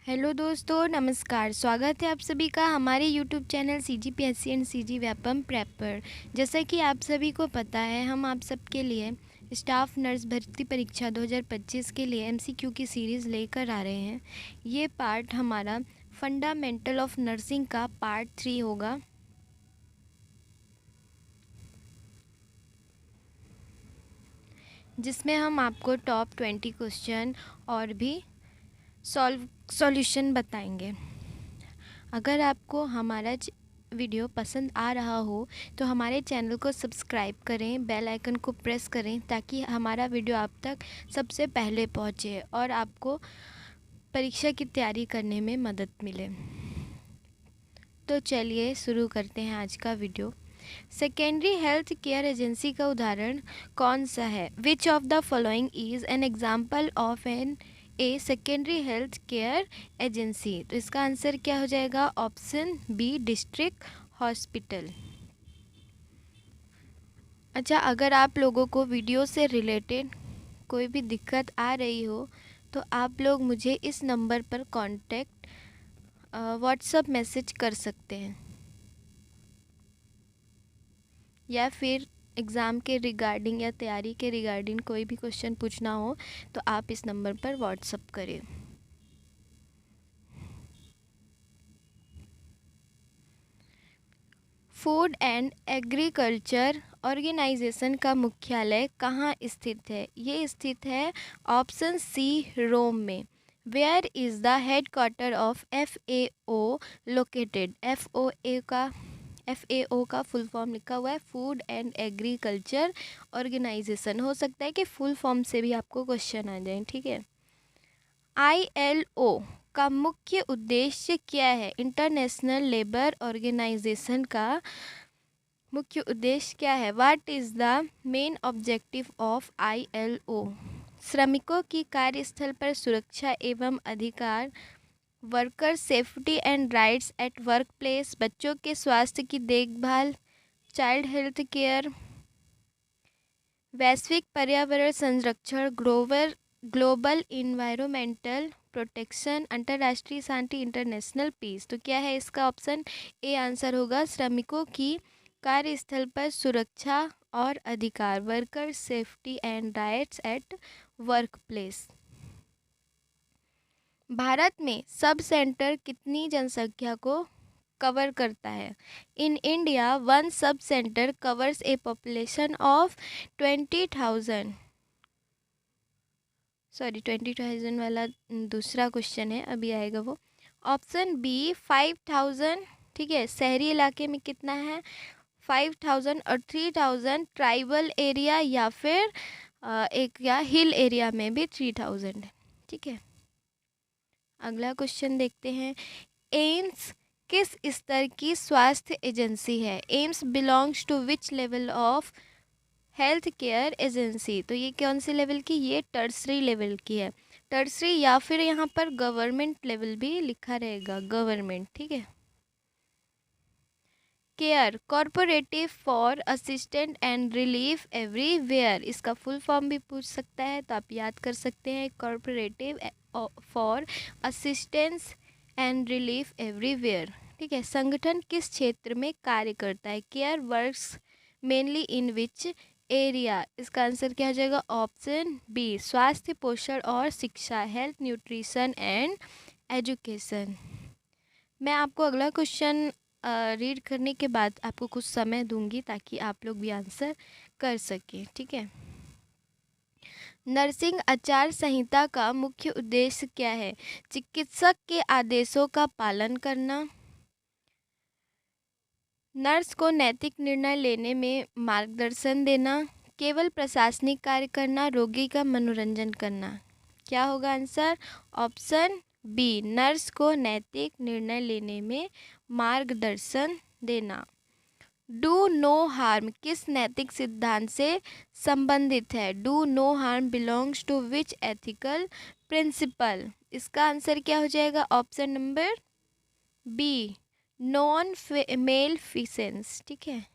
Hello दोस्तों, नमस्कार। स्वागत है आप सभी का हमारे YouTube channel CGPSC and CG Vyapam prep पर। जैसा कि आप सभी को पता है, हम आप सबके लिए स्टाफ नर्स भर्ती परीक्षा 2025 के लिए MCQ की सीरीज़ लेकर आ रहे हैं। ये पार्ट हमारा फंडामेंटल ऑफ नर्सिंग का पार्ट 3 होगा, जिसमें हम आपको टॉप 20 क्वेश्चन और भी सॉल्यूशन बताएंगे। अगर आपको हमारा वीडियो पसंद आ रहा हो तो हमारे चैनल को सब्सक्राइब करें, बेल आइकन को प्रेस करें ताकि हमारा वीडियो आप तक सबसे पहले पहुंचे और आपको परीक्षा की तैयारी करने में मदद मिले। तो चलिए शुरू करते हैं आज का video. Secondary health care agency का उदाहरण कौन सा है? Which of the following is an example of an secondary health care agency? तो इसका आंसर क्या हो जाएगा? Option B, district hospital. अच्छा, अगर आप लोगों को वीडियो से रिलेटेड कोई भी दिक्कत आ रही हो तो आप लोग मुझे इस नंबर पर कांटेक्ट व्हाट्सएप मैसेज कर सकते हैं, या फिर एग्ज़ाम के रिगार्डिंग या तैयारी के रिगार्डिंग कोई भी क्वेश्चन पूछना हो तो आप इस नंबर पर व्हाट्सएप करें। फूड एंड एग्रीकल्चर ऑर्गेनाइजेशन का मुख्यालय कहाँ स्थित है? ये स्थित है ऑप्शन सी, रोम में। Where is the head quarter of FAO located? FAO का फुल फॉर्म लिखा हुआ है फूड एंड एग्रीकल्चर ऑर्गेनाइजेशन। हो सकता है कि फुल फॉर्म से भी आपको क्वेश्चन आ जाए, ठीक है। ILO का मुख्य उद्देश्य क्या है? इंटरनेशनल लेबर ऑर्गेनाइजेशन का मुख्य उद्देश्य क्या है? What is the main objective of ILO? श्रमिकों की कार्यस्थल पर सुरक्षा एवं अधिकार, worker safety and rights at work place, बच्चों के स्वास्थ्य की देखभाल, चाइल्ड हेल्थ केयर, वैश्विक पर्यावरण संरक्षण, ग्लोबल इन्वायरमेंटल प्रोटेक्शन, अंतर्राष्ट्रीय शांति, इंटरनेशनल पीस। तो क्या है इसका ऑप्शन ए आंसर होगा? श्रमिकों की कार्यस्थल पर सुरक्षा और अधिकार, worker safety and rights at work place. Bharat में सब सेंटर कितनी जनसंख्या को कवर करता है? In India one sub centre covers A population of 20,000। 20,000 वाला दूसरा क्वेश्चन है, अभी आएगा वो। ऑप्शन बी 5,000, ठीक है। शहरी इलाके में कितना है? 5,000 और 3,000 ट्राइबल एरिया या फिर एक या हिल एरिया में भी 3,000 है, ठीक है। अगला क्वेश्चन देखते हैं। एम्स किस स्तर की स्वास्थ्य एजेंसी है? AIIMS belongs to which level of health care agency? तो ये कौन से लेवल की? ये टर्सरी लेवल की है। टर्सरी या फिर यहाँ पर गवर्नमेंट लेवल भी लिखा रहेगा, गवर्नमेंट, ठीक है। Care corporative for assistant and relief everywhere, इसका फुल फॉर्म भी पूछ सकता है तो आप याद कर सकते हैं, corporative for assistance and relief everywhere, ठीक है। संगठन किस क्षेत्र में कार्य करता है? Care works mainly in which area? इसका आंसर क्या हो जाएगा? ऑप्शन बी, स्वास्थ्य, पोषण और शिक्षा, हेल्थ, न्यूट्रिशन एंड एजुकेशन। मैं आपको अगला क्वेश्चन रीड करने के बाद आपको कुछ समय दूंगी ताकि आप लोग भी आंसर कर सकें, ठीक है। नर्सिंग आचार संहिता का मुख्य उद्देश्य क्या है? चिकित्सक के आदेशों का पालन करना, नर्स को नैतिक निर्णय लेने में मार्गदर्शन देना, केवल प्रशासनिक कार्य करना, रोगी का मनोरंजन करना। क्या होगा आंसर? ऑप्शन बी, नर्स को नैतिक निर्णय लेने में मार्गदर्शन देना। डू नो हार्म किस नैतिक सिद्धांत से संबंधित है? Do no harm belongs to which ethical principle? इसका आंसर क्या हो जाएगा? Option number B, non maleficence, ठीक है।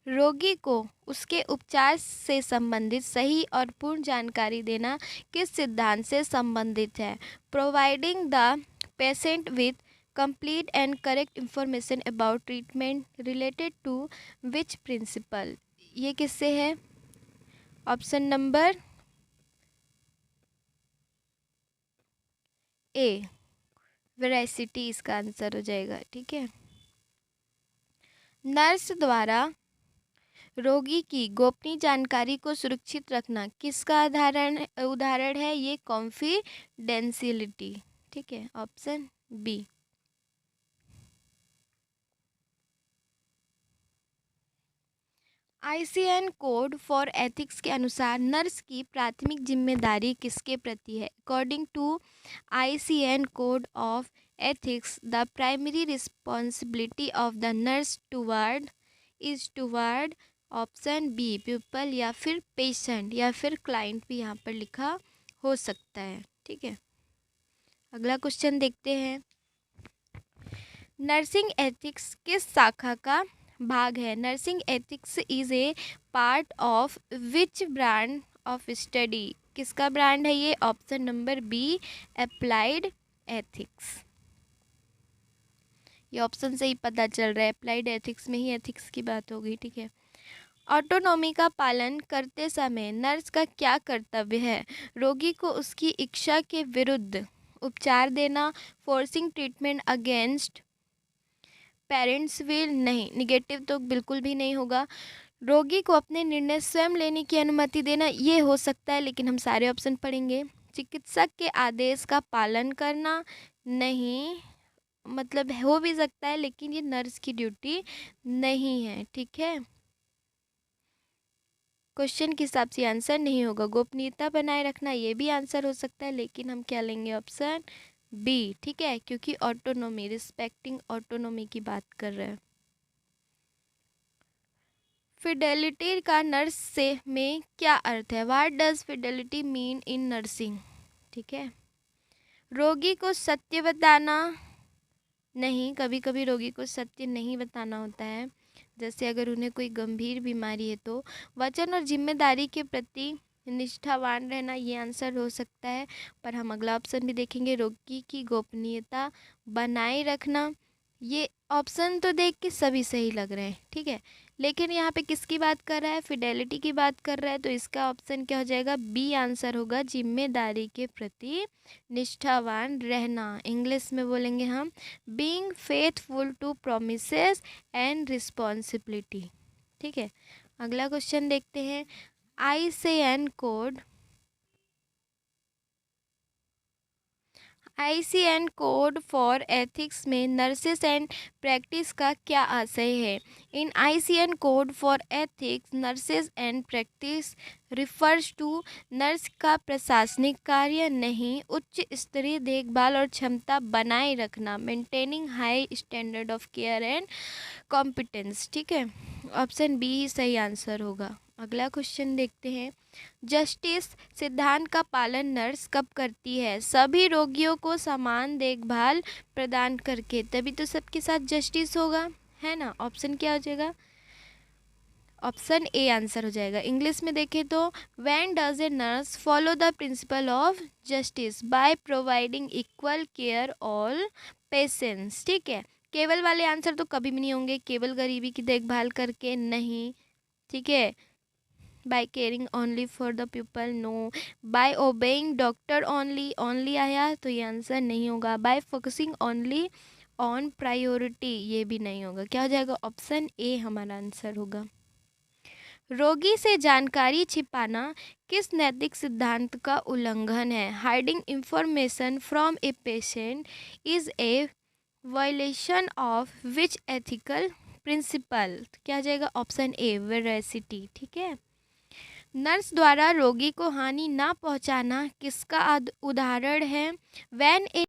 रोगी को उसके उपचार से संबंधित सही और पूर्ण जानकारी देना किस सिद्धांत से संबंधित है? Providing the patient with complete and correct information about treatment related to which principle? ये किससे है? ऑप्शन नंबर ए, वेरासिटी इसका आंसर हो जाएगा। ठीक है। नर्स द्वारा रोगी की गोपनीय जानकारी को सुरक्षित रखना किसका उदाहरण है? ये कॉन्फिडेंशियलिटी। ठीक है, option B. ICN code for ethics के अनुसार नर्स की प्राथमिक जिम्मेदारी किसके प्रति है? According to ICN code of ethics the primary responsibility of the nurse toward option B people, या फिर पेशेंट, या फिर क्लाइंट भी यहाँ पर लिखा हो सकता है। ठीक है, अगला क्वेश्चन देखते हैं। नर्सिंग एथिक्स किस शाखा का भाग है? Nursing ethics is a part of which brand of study? किसका ब्रांड है ये? Option number be applied ethics. ये ऑप्शन से ही पता चल रहा है अप्लाइड एथिक्स में ही एथिक्स की बात होगी। ठीक है। ऑटोनॉमी का पालन करते समय नर्स का क्या कर्तव्य है? रोगी को उसकी इच्छा के विरुद्ध उपचार देना, forcing treatment against parents will नहीं, निगेटिव तो बिल्कुल भी नहीं होगा। रोगी को अपने निर्णय स्वयं लेने की अनुमति देना, ये हो सकता है, लेकिन हम सारे ऑप्शन पढ़ेंगे। चिकित्सक के आदेश का पालन करना नहीं, मतलब हो भी सकता है लेकिन ये नर्स की ड्यूटी नहीं है। ठीक है, क्वेश्चन के हिसाब से आंसर नहीं होगा। गोपनीयता बनाए रखना, ये भी आंसर हो सकता है, लेकिन हम क्या लेंगे? Option B. ठीक है, क्योंकि ऑटोनोमी, रिस्पेक्टिंग ऑटोनोमी की बात कर रहे हैं। फिडेलिटी का नर्स से में क्या अर्थ है? What does Fidelity mean in nursing? ठीक है। रोगी को सत्य बताना नहीं, कभी कभी रोगी को सत्य नहीं बताना होता है, जैसे अगर उन्हें कोई गंभीर बीमारी है तो। वचन और जिम्मेदारी के प्रति निष्ठावान रहना, ये आंसर हो सकता है, पर हम अगला ऑप्शन भी देखेंगे। रोगी की गोपनीयता बनाए रखना, ये ऑप्शन तो देख के सभी सही लग रहे हैं। ठीक है, लेकिन यहाँ पे किसकी बात कर रहा है? फिडेलिटी की बात कर रहा है, तो इसका ऑप्शन क्या हो जाएगा? बी आंसर होगा, जिम्मेदारी के प्रति निष्ठावान रहना। इंग्लिश में बोलेंगे हम being faithful to promises and responsibility. ठीक है, अगला क्वेश्चन देखते हैं। ICN कोड फॉर एथिक्स में नर्सेस एंड प्रैक्टिस का क्या आशय है? In ICN code for ethics nurses and practice refers to nurse का प्रशासनिक कार्य नहीं, उच्च स्तरीय देखभाल और क्षमता बनाए रखना, maintaining high standard of care and competence. ठीक है, ऑप्शन बी ही सही आंसर होगा। अगला क्वेश्चन देखते हैं। जस्टिस सिद्धांत का पालन नर्स कब करती है? सभी रोगियों को समान देखभाल प्रदान करके, तभी तो सबके साथ जस्टिस होगा, है ना। ऑप्शन क्या हो जाएगा? ऑप्शन ए आंसर हो जाएगा। इंग्लिश में देखें तो when does a nurse follow the principle of justice? By providing equal care all patients. ठीक है, केवल वाले आंसर तो कभी भी नहीं होंगे। केवल गरीबी की देखभाल करके नहीं। ठीक है, by caring only for the people, no. By obeying doctor only आया तो ये आंसर नहीं होगा। By focusing only on priority, ये भी नहीं होगा। क्या हो जाएगा? ऑप्शन ए हमारा आंसर होगा। रोगी से जानकारी छिपाना किस नैतिक सिद्धांत का उल्लंघन है? Hiding information from a patient is a violation of which ethical principle? क्या हो जाएगा? Option A veracity. ठीक है। नर्स द्वारा रोगी को हानि ना पहुंचाना किसका उदाहरण है? व्हेन ए